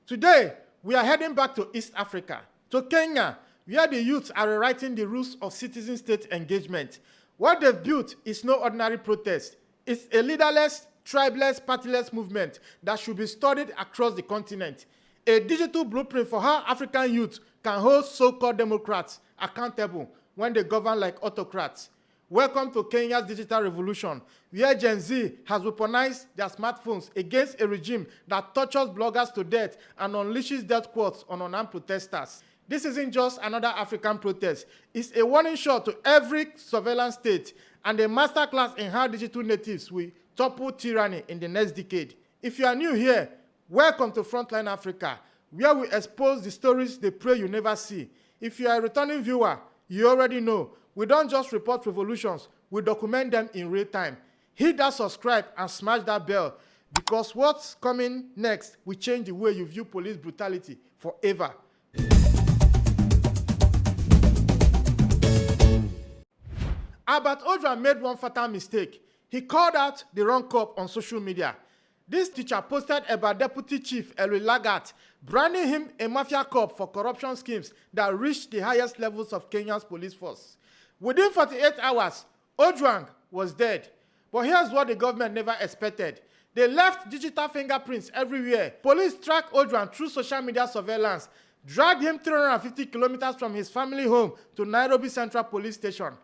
Today, we are heading back to East Africa, to Kenya, where the youths are rewriting the rules of citizen state engagement. What they've built is no ordinary protest. It's a leaderless, tribeless, partyless movement that should be studied across the continent. A digital blueprint for how African youth can hold so-called Democrats accountable when they govern like autocrats. Welcome to Kenya's digital revolution, where Gen Z has weaponized their smartphones against a regime that tortures bloggers to death and unleashes death quotes on unarmed protesters. This isn't just another African protest. It's a warning shot to every surveillance state and a masterclass in how digital natives will topple tyranny in the next decade. If you are new here, welcome to Frontline Africa, where we expose the stories they pray you never see. If you are a returning viewer, you already know, we don't just report revolutions, we document them in real time. Hit that subscribe and smash that bell, because what's coming next will change the way you view police brutality forever. Albert Ojwang made one fatal mistake. He called out the wrong cop on social media. This teacher posted about Deputy Chief Elwi Lagat, branding him a mafia cop for corruption schemes that reached the highest levels of Kenya's police force. Within 48 hours, Ojwang was dead. But here's what the government never expected. They left digital fingerprints everywhere. Police tracked Ojwang through social media surveillance, dragged him 350 kilometers from his family home to Nairobi Central Police Station.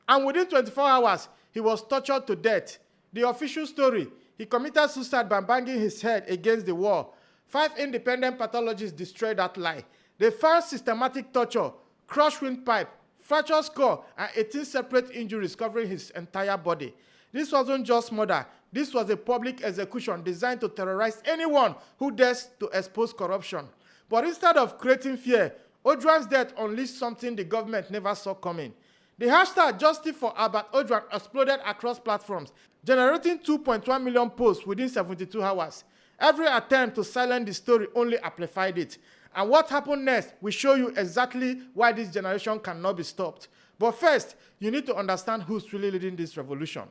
And within 24 hours, he was tortured to death. The official story: he committed suicide by banging his head against the wall. 5 independent pathologists destroyed that lie. They found systematic torture, crushed windpipe, fractured skull, and 18 separate injuries covering his entire body. This wasn't just murder. This was a public execution designed to terrorize anyone who dares to expose corruption. But instead of creating fear, Ojwang's death unleashed something the government never saw coming. The hashtag Justice for Albert Ojwang exploded across platforms, generating 2.1 million posts within 72 hours. Every attempt to silence the story only amplified it. And what happened next will show you exactly why this generation cannot be stopped. But first, you need to understand who's really leading this revolution.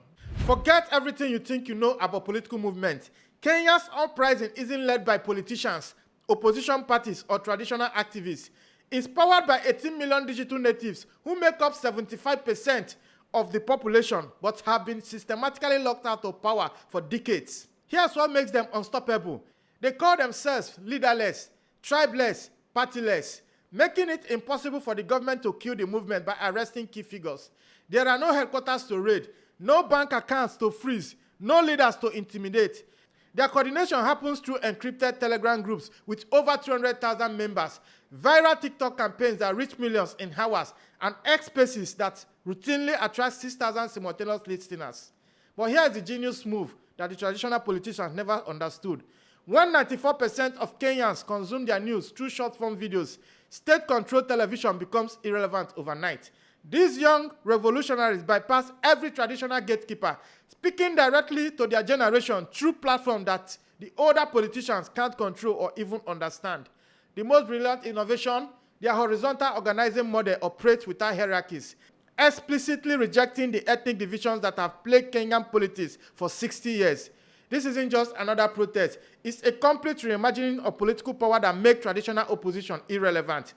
Forget everything you think you know about political movements. Kenya's Uprising isn't led by politicians, opposition parties, or traditional activists. It's powered by 18 million digital natives who make up 75% of the population but have been systematically locked out of power for decades. Here's what makes them unstoppable. They call themselves leaderless, tribeless, partyless, making it impossible for the government to kill the movement by arresting key figures. There are no headquarters to raid, no bank accounts to freeze, no leaders to intimidate. Their coordination happens through encrypted Telegram groups with over 200,000 members, viral TikTok campaigns that reach millions in hours, and X spaces that routinely attract 6,000 simultaneous listeners. But here's the genius move that the traditional politicians never understood. When 94% of Kenyans consume their news through short-form videos, state-controlled television becomes irrelevant overnight. These young revolutionaries bypass every traditional gatekeeper, speaking directly to their generation through platforms that the older politicians can't control or even understand. The most brilliant innovation: their horizontal organizing model operates without hierarchies, explicitly rejecting the ethnic divisions that have plagued Kenyan politics for 60 years. This isn't just another protest. It's a complete reimagining of political power that makes traditional opposition irrelevant.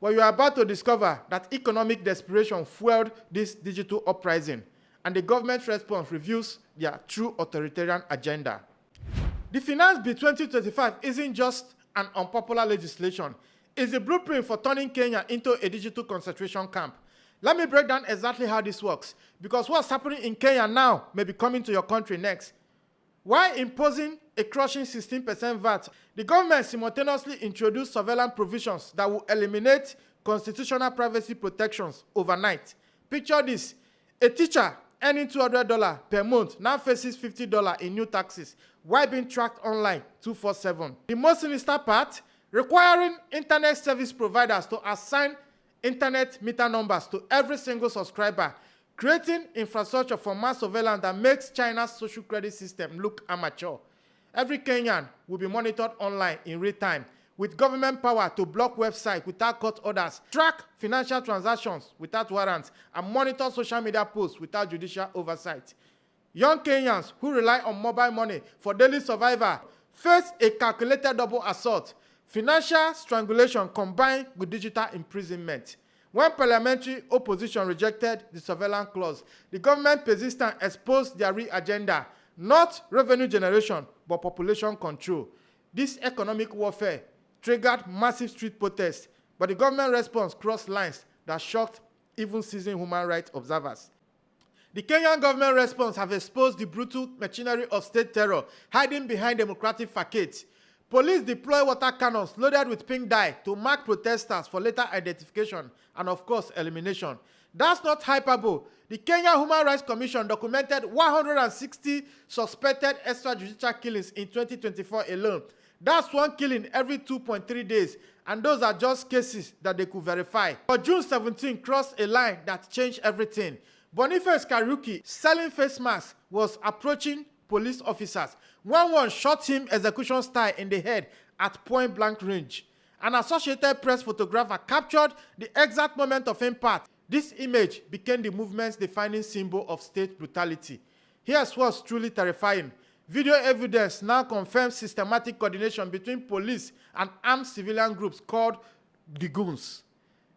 But you are about to discover that economic desperation fueled this digital uprising, and the government's response reveals their true authoritarian agenda. The Finance Bill 2025 isn't just an unpopular legislation. It's a blueprint for turning Kenya into a digital concentration camp. Let me break down exactly how this works, because what's happening in Kenya now may be coming to your country next. While imposing a crushing 16% VAT, the government simultaneously introduced surveillance provisions that will eliminate constitutional privacy protections overnight. Picture this: a teacher earning $200 per month now faces $50 in new taxes while being tracked online 24/7. The most sinister part: requiring internet service providers to assign internet meter numbers to every single subscriber, creating infrastructure for mass surveillance that makes China's social credit system look amateur. Every Kenyan will be monitored online in real time, with government power to block websites without court orders, track financial transactions without warrants, and monitor social media posts without judicial oversight. Young Kenyans who rely on mobile money for daily survival face a calculated double assault. financial strangulation combined with digital imprisonment. When parliamentary opposition rejected the surveillance clause, the government persistent exposed their real agenda, not revenue generation, but population control. This economic warfare triggered massive street protests, but the government response crossed lines that shocked even seasoned human rights observers. The Kenyan government response have exposed the brutal machinery of state terror hiding behind democratic facades. Police deploy water cannons loaded with pink dye to mark protesters for later identification and, of course, elimination. That's not hyperbole. The Kenya Human Rights Commission documented 160 suspected extrajudicial killings in 2024 alone. That's one killing every 2.3 days, and those are just cases that they could verify. But June 17 crossed a line that changed everything. Boniface Kariuki, selling face masks, was approaching police officers when one shot him execution style in the head at point-blank range. An Associated Press photographer captured the exact moment of impact. This image became the movement's defining symbol of state brutality. Here's what's truly terrifying. Video evidence now confirms systematic coordination between police and armed civilian groups called the Goons.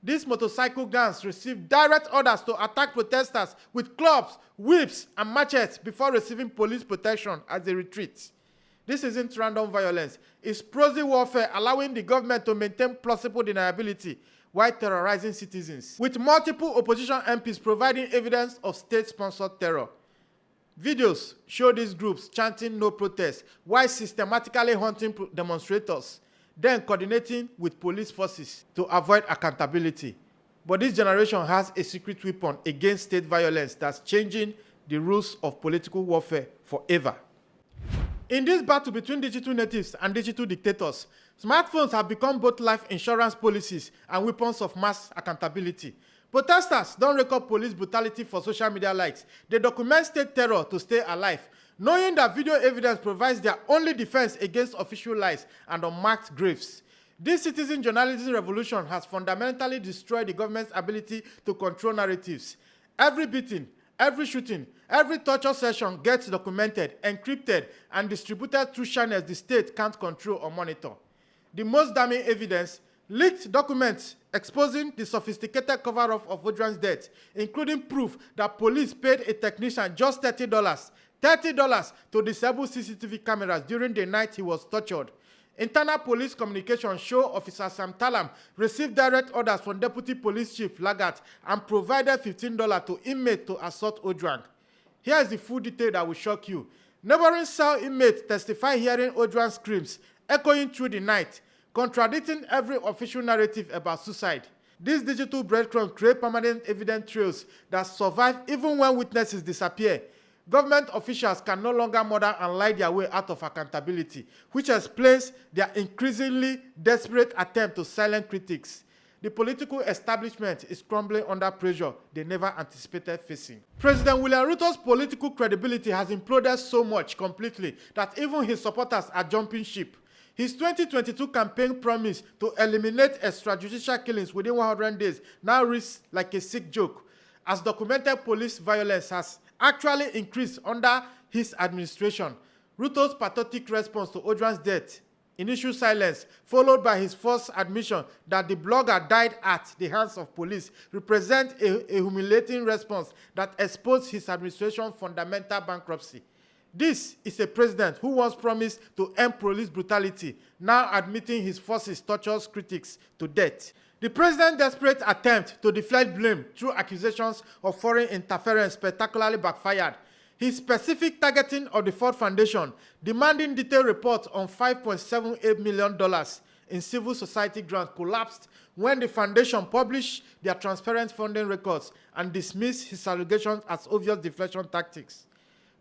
These motorcycle gangs received direct orders to attack protesters with clubs, whips, and machetes before receiving police protection as they retreat. This isn't random violence. It's prosy warfare allowing the government to maintain plausible deniability while terrorizing citizens, with multiple opposition MPs providing evidence of state-sponsored terror. Videos show these groups chanting no protest while systematically hunting demonstrators, then coordinating with police forces to avoid accountability. But this generation has a secret weapon against state violence that's changing the rules of political warfare forever. In this battle between digital natives and digital dictators, smartphones have become both life insurance policies and weapons of mass accountability. Protesters don't record police brutality for social media likes. They document state terror to stay alive, knowing that video evidence provides their only defense against official lies and unmarked graves. This citizen journalism revolution has fundamentally destroyed the government's ability to control narratives. Every beating, every shooting, every torture session gets documented, encrypted, and distributed through channels the state can't control or monitor. The most damning evidence: leaked documents exposing the sophisticated cover-up of Ojwang's death, including proof that police paid a technician just $30 to disable CCTV cameras during the night he was tortured. Internal police communications show Officer Sam Talam received direct orders from Deputy Police Chief Lagat and provided $15 to inmates to assault Ojwang. Here is the full detail that will shock you. Neighboring cell inmates testify hearing Ojwang's screams echoing through the night, contradicting every official narrative about suicide. These digital breadcrumbs create permanent evidence trails that survive even when witnesses disappear. Government officials can no longer murder and lie their way out of accountability, which explains their increasingly desperate attempt to silence critics. The political establishment is crumbling under pressure they never anticipated facing. President William Ruto's political credibility has imploded so much completely that even his supporters are jumping ship. His 2022 campaign promise to eliminate extrajudicial killings within 100 days now reads like a sick joke, as documented police violence has actually increased under his administration. Ruto's pathetic response to Ojwang's death, initial silence, followed by his first admission that the blogger died at the hands of police, represent a humiliating response that exposed his administration's fundamental bankruptcy. This is a president who once promised to end police brutality, now admitting his forces tortures critics to death. The president's desperate attempt to deflect blame through accusations of foreign interference spectacularly backfired. His specific targeting of the Ford Foundation, demanding detailed reports on $5.78 million in civil society grants, collapsed when the foundation published their transparent funding records and dismissed his allegations as obvious deflection tactics.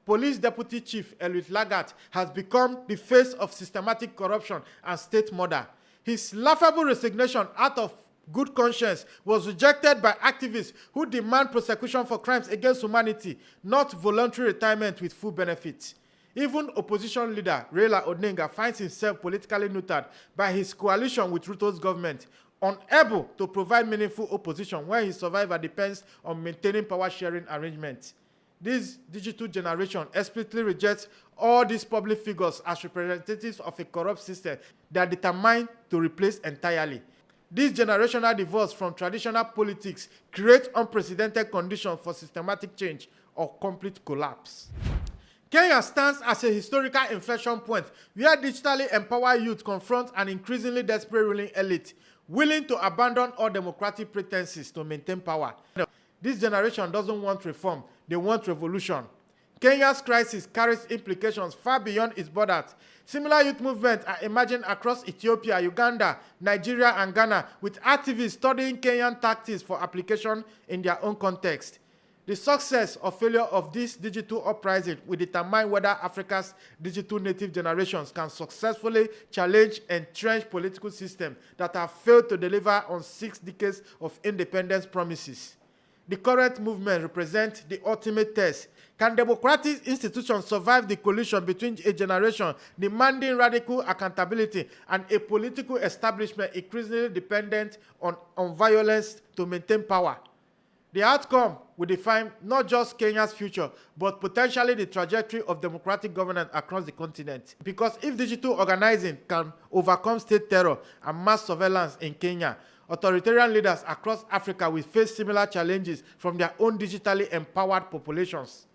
Police Deputy Chief Eliud Lagat has become the face of systematic corruption and state murder. His laughable resignation out of good conscience was rejected by activists who demand prosecution for crimes against humanity, not voluntary retirement with full benefits. Even opposition leader Raila Odinga finds himself politically neutered by his coalition with Ruto's government, unable to provide meaningful opposition when his survival depends on maintaining power-sharing arrangements. This digital generation explicitly rejects all these public figures as representatives of a corrupt system they are determined to replace entirely. This generational divorce from traditional politics creates unprecedented conditions for systematic change or complete collapse. Kenya stands as a historical inflection point where digitally empowered youth confront an increasingly desperate ruling elite willing to abandon all democratic pretenses to maintain power. This generation doesn't want reform, they want revolution. Kenya's crisis carries implications far beyond its borders. Similar youth movements are emerging across Ethiopia, Uganda, Nigeria, and Ghana, with activists studying Kenyan tactics for application in their own context. The success or failure of this digital uprising will determine whether Africa's digital native generations can successfully challenge entrenched political systems that have failed to deliver on 6 decades of independence promises. The current movement represents the ultimate test. Can democratic institutions survive the collision between a generation demanding radical accountability and a political establishment increasingly dependent on violence to maintain power? The outcome will define not just Kenya's future, but potentially the trajectory of democratic governance across the continent. Because if digital organizing can overcome state terror and mass surveillance in Kenya, authoritarian leaders across Africa will face similar challenges from their own digitally empowered populations.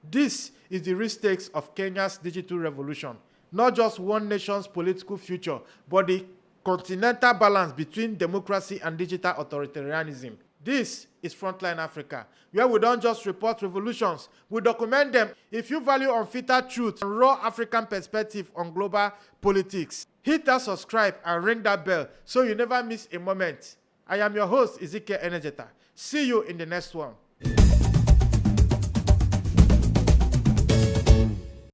This is the real stakes of Kenya's digital revolution. Not just one nation's political future, but the continental balance between democracy and digital authoritarianism. This is Frontline Africa, where we don't just report revolutions, we document them. If you value unfiltered truth and raw African perspective on global politics, hit that subscribe and ring that bell so you never miss a moment. I am your host, Ezekiel Enejeta. See you in the next one.